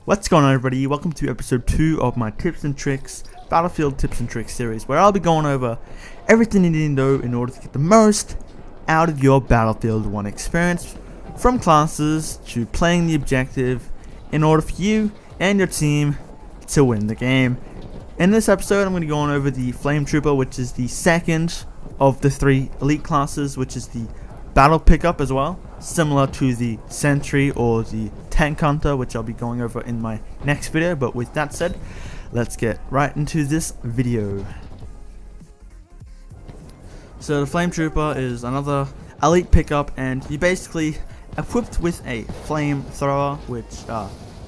What's going on, everybody? Welcome to episode 2 of my tips and tricks Battlefield tips and tricks series, where I'll be going over everything you need to know in order to get the most out of your Battlefield 1 experience, from classes to playing the objective, in order for you and your team to win the game. In this episode, I'm going to be going over the Flame Trooper, which is the second of the 3 elite classes, which is the battle pickup as well, similar to the Sentry or the Tank Hunter, which I'll be going over in my next video. But with that said, let's get right into this video. So the Flame Trooper is another elite pickup, and you're basically equipped with a flamethrower, which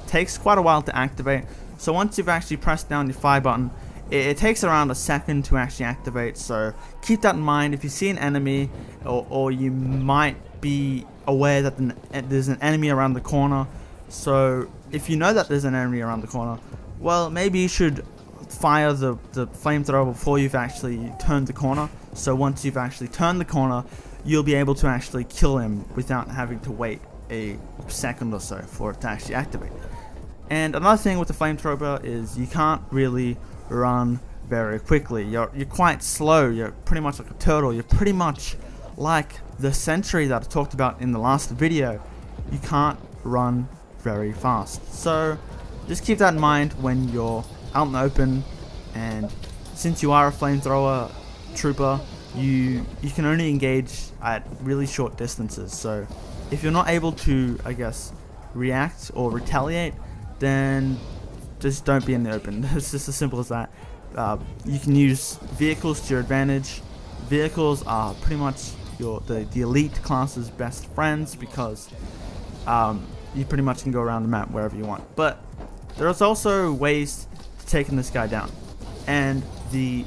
takes quite a while to activate. So once you've actually pressed down the fire button, it takes around a second to actually activate, so keep that in mind. If you see an enemy, or you might be aware that there's an enemy around the corner, so if you know that there's an enemy around the corner, well, maybe you should fire the flamethrower before you've actually turned the corner. So once you've actually turned the corner, you'll be able to actually kill him without having to wait a second or so for it to actually activate. And another thing with the flamethrower is you can't really run very quickly. You're quite slow. You're pretty much like a turtle. You're pretty much like the Sentry that I talked about in the last video. You can't run very fast. So just keep that in mind when you're out in the open. And since you are a flamethrower trooper, you can only engage at really short distances. So if you're not able to, I guess, react or retaliate, then just don't be in the open. It's just as simple as that. You can use vehicles to your advantage. Vehicles are pretty much the elite class's best friends, because you pretty much can go around the map wherever you want. But there's also ways to taking this guy down, and the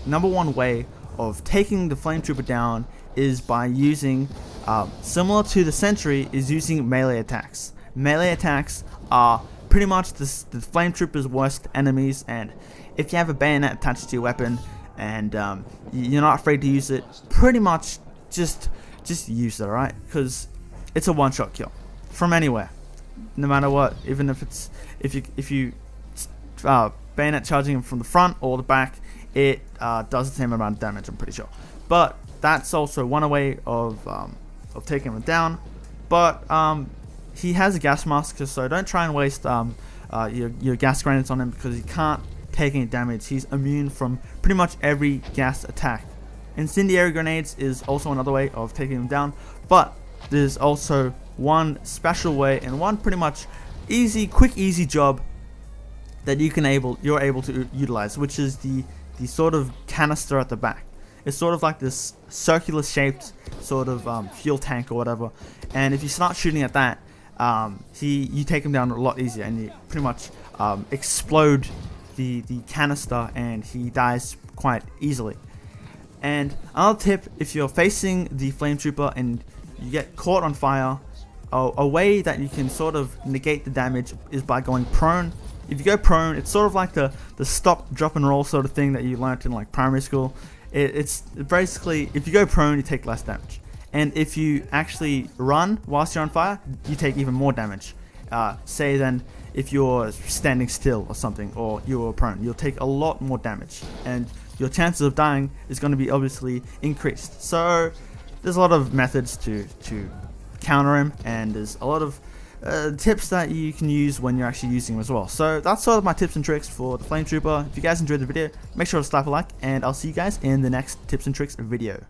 number one way of taking the Flame Trooper down is by using, similar to the Sentry, is using melee attacks. Melee attacks are pretty much the Flame Trooper's worst enemies, and if you have a bayonet attached to your weapon and you're not afraid to use it, pretty much just use it, alright? Because it's a one-shot kill from anywhere, no matter what. Even if you bayonet charging him from the front or the back, it does the same amount of damage, I'm pretty sure. But that's also one way of taking him down. But he has a gas mask, so don't try and waste your gas grenades on him, because he can't take any damage. He's immune from pretty much every gas attack. Incendiary grenades is also another way of taking him down, but there's also one special way and one pretty much quick easy job that you're able to utilize, which is the sort of canister at the back. It's sort of like this circular shaped sort of fuel tank or whatever, and if you start shooting at that, you take him down a lot easier, and you pretty much explode the canister, and he dies quite easily. And another tip, if you're facing the Flame Trooper and you get caught on fire, a way that you can sort of negate the damage is by going prone. If you go prone, it's sort of like the stop, drop and roll sort of thing that you learnt in like primary school. It's basically, if you go prone, you take less damage. And if you actually run whilst you're on fire, you take even more damage. Say then, if you're standing still or something, or you're prone, you'll take a lot more damage, and your chances of dying is going to be obviously increased. So there's a lot of methods to counter him, and there's a lot of tips that you can use when you're actually using him as well. So that's sort of my tips and tricks for the Flame Trooper. If you guys enjoyed the video, make sure to slap a like, and I'll see you guys in the next tips and tricks video.